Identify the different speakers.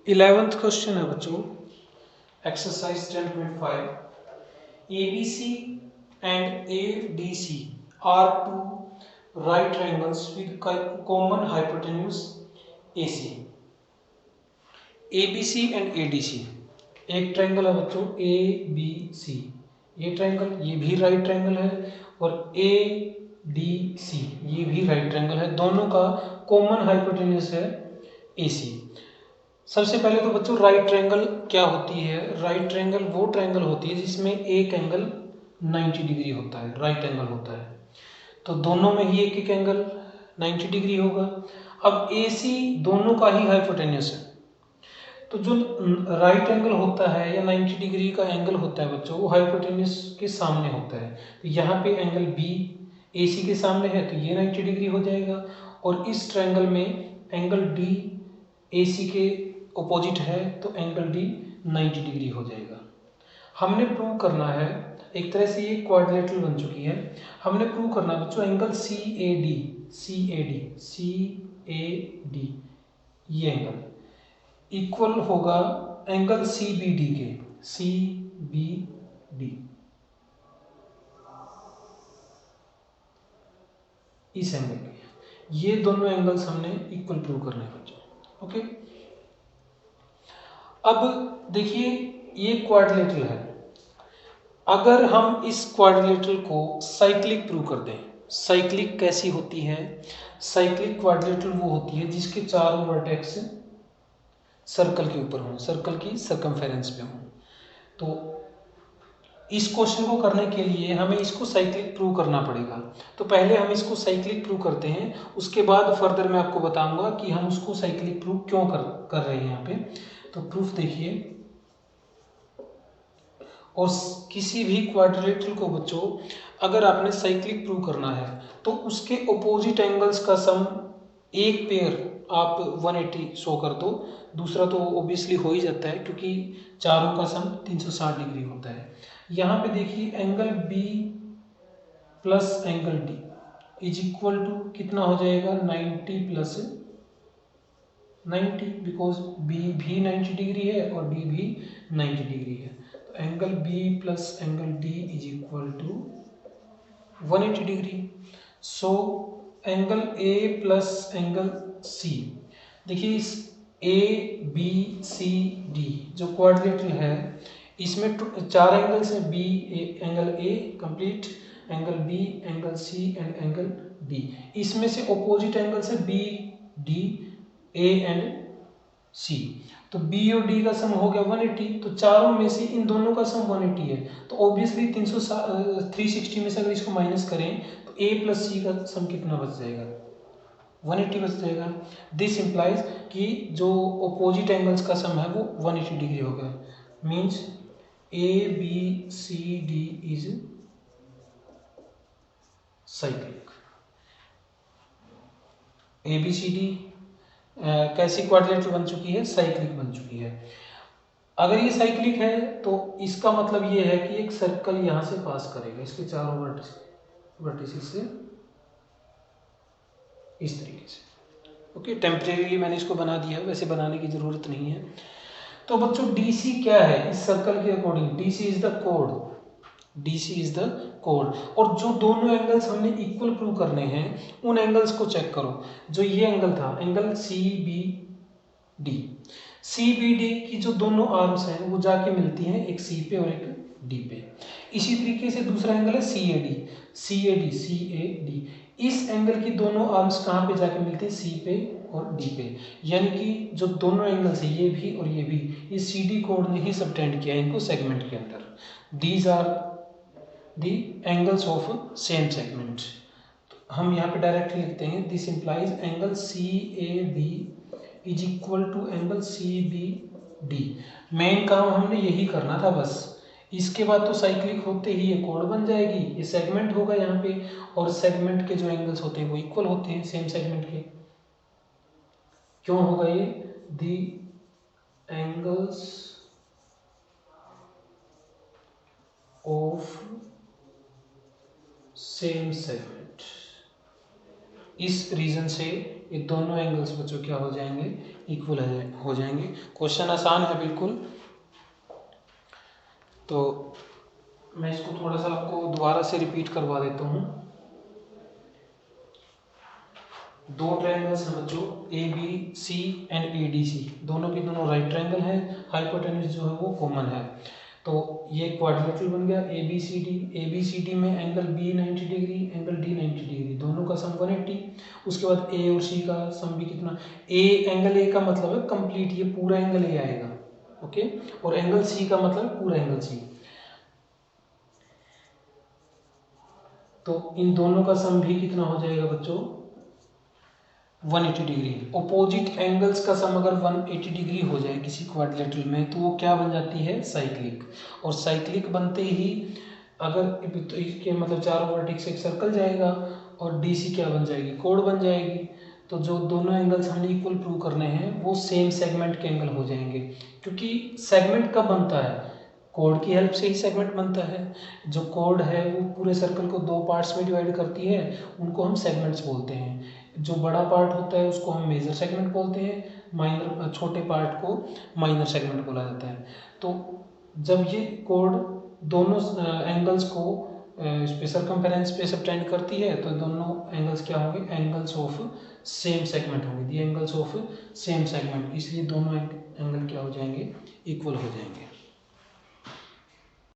Speaker 1: 11th question है बच्चों, exercise 10.5। ABC and ADC are two right triangles with common hypotenuse AC। ABC and ADC एक triangle है बच्चों ABC, ये triangle ये भी राइट ट्रायंगल है, और ADC ये भी राइट ट्रायंगल है, दोनों का कॉमन हाइपोटेन्यूज है AC। सबसे पहले तो बच्चों राइट ट्रायंगल क्या होती है? राइट ट्रायंगल वो ट्रायंगल होती है जिसमें एक एंगल 90 डिग्री होता है, राइट एंगल होता है, तो दोनों में ही एक एक एंगल 90 डिग्री होगा। अब AC दोनों का ही हाइपोटेन्यूज है, तो जो राइट एंगल होता है या 90 डिग्री का एंगल होता है बच्चों, वो हाइपोटेन्यूज के सामने होता है। तो यहाँ पे एंगल B AC के सामने है तो ये 90 डिग्री हो जाएगा, और इस ट्रायंगल में एंगल D AC के ऑपोजिट है तो एंगल D 90 डिग्री हो जाएगा। हमने प्रूव करना है, एक तरह से ये क्वाड्रिलेटरल बन चुकी है, हमने प्रूव करना है बच्चों एंगल CAD ये एंगल इक्वल होगा एंगल CBD के, CBD इस एंगल के, ये दोनों एंगल्स हमने इक्वल प्रूव करने हैं बच्चों। ओके, अब देखिए ये क्वाड्रिलेटरल है, अगर हम इस क्वाड्रिलेटरल को साइक्लिक प्रूव कर दें, साइक्लिक कैसी होती है? साइक्लिक क्वाड्रिलेटरल वो होती है जिसके चारों वर्टेक्स सर्कल के ऊपर हों, सर्कल की सर्कमफेरेंस पे हों। तो इस क्वेश्चन को करने के लिए हमें इसको साइक्लिक प्रूव करना पड़ेगा, तो पहले हम इसको साइक्लिक प्रूव करते हैं, उसके बाद फर्दर मैं आपको बताऊंगा कि हम उसको साइक्लिक प्रूव क्यों कर रहे हैं यहाँ पे। तो प्रूफ देखिए, और किसी भी क्वाड्रिलेटरल को बच्चों अगर आपने साइक्लिक प्रूव करना है तो उसके ऑपोजिट एंगल्स का सम एक पेयर आप 180 शो कर दो, दूसरा तो ऑब्वियसली हो ही जाता है क्योंकि चारों का सम 360 डिग्री होता है। यहाँ पे देखिए angle B plus angle D is equal to कितना हो जाएगा? 90 प्लस 90, बिकॉज B भी 90 डिग्री है और D भी 90 डिग्री है, तो angle B plus angle D is equal to 180 degree. So angle A plus angle C, देखिए इस ABCD जो क्वाड्रिलेटरल है इसमें चार एंगल्स हैं, angle A complete, angle B, angle C and angle D। इसमें से ऑपोजिट एंगल्स है B, D, A and C, तो B और D का सम हो गया 180, तो चारों में से इन दोनों का सम 180 है, तो ऑब्वियसली 360 में से अगर इसको माइनस करें तो A प्लस C का सम कितना बच जाएगा? 180 बच जाएगा। दिस इंप्लाइज कि जो ऑपोजिट एंगल्स का सम है वो 180 डिग्री होगा, means ABCD is cyclic. ABCD कैसी क्वाड्रिलेटरल बन चुकी है? साइक्लिक बन चुकी है। अगर ये साइक्लिक है तो इसका मतलब ये है कि एक सर्कल यहां से पास करेगा इसके चारों वर्टिसेस से इस तरीके से। ओके, टेम्परेरीली मैंने इसको बना दिया, वैसे बनाने की जरूरत नहीं है। तो बच्चों DC क्या है इस सर्कल के according? DC is the code, DC is the code, और जो दोनों एंगल्स हमने इक्वल प्रूव करने हैं उन एंगल्स को चेक करो। जो ये एंगल था एंगल CBD, CBD की जो दोनों आर्म्स हैं वो जाके मिलती हैं एक C पे और एक D पे। इसी तरीके से दूसरा एंगल है CAD, इस एंगल की दोनों आर्म्स कहाँ पे जाके मिलते हैं? C पे और D पे, यानी कि जो दोनों एंगल्स है ये भी और ये भी, ये CD कोड ने ही सबटेंड किया इनको सेगमेंट के अंदर। These are the angles of same segment. हम यहाँ पे डायरेक्टली लिखते हैं this implies angle CAD is equal to angle CBD। Main काम हमने यही करना था बस, इसके बाद तो साइक्लिक होते ही ये कोड बन जाएगी, ये सेगमेंट होगा यहाँ पे, और सेगमेंट के जो एंगल्स होते हैं वो इक्वल होते हैं सेम सेगमेंट के। क्यों होगा ये? दी एंगल्स ऑफ सेम सेगमेंट, इस रीजन से ये दोनों एंगल्स बच्चों क्या हो जाएंगे? इक्वल हो जाएंगे। क्वेश्चन आसान है बिल्कुल। तो मैं इसको थोड़ा सा आपको दोबारा से रिपीट करवा देता हूँ। दो ट्रायंगल्स हैं बच्चों, A B C and A D C, दोनों के दोनों राइट ट्रायंगल हैं, हाइपोटेन्यूज जो है वो कॉमन है। तो ये क्वाड्रिलेटरल बन गया A B C D. A B C D में angle B 90 degree, angle D 90 degree, दोनों का सम 180। उसके बाद ए और सी का सम भी कितना, ए एंगल ए का मतलब है कंप्लीट, ये पूरा एंगल ए आएगा, ओके, और एंगल सी का मतलब पूरा एंगल सी। तो इन दोनों का सम भी कितना हो जाएगा बच्चों, 180 डिग्री। ऑपोजिट एंगल्स का सम अगर 180 डिग्री हो जाए किसी क्वाड्रिलेटरल में तो वो क्या बन जाती है, साइक्लिक। और साइक्लिक बनते ही अगर तो इसके मतलब चारों वर्टेक्स एक सर्कल जाएगा और डीसी क्या बन जाएगी, कोड बन जाएगी। तो जो दोनों एंगल्स हमें इक्वल प्रूव करने हैं वो सेम सेगमेंट के एंगल हो जाएंगे, क्योंकि सेगमेंट कब बनता है, कोड की हेल्प से ही सेगमेंट बनता है। जो कोड है वो पूरे सर्कल को दो पार्ट्स में डिवाइड करती है, उनको हम सेगमेंट्स बोलते हैं। जो बड़ा पार्ट होता है उसको हम मेजर सेगमेंट बोलते हैं, माइनर छोटे पार्ट को माइनर सेगमेंट बोला जाता है। तो जब ये कोड दोनों एंगल्स को इस पे सरकमफेरेंस पे सबटेंड करती है तो दोनों एंगल्स क्या होंगे, एंगल्स ऑफ सेम सेगमेंट होंगे, दी एंगल्स ऑफ सेम सेगमेंट, इसलिए दोनों एंगल क्या हो जाएंगे, इक्वल हो जाएंगे।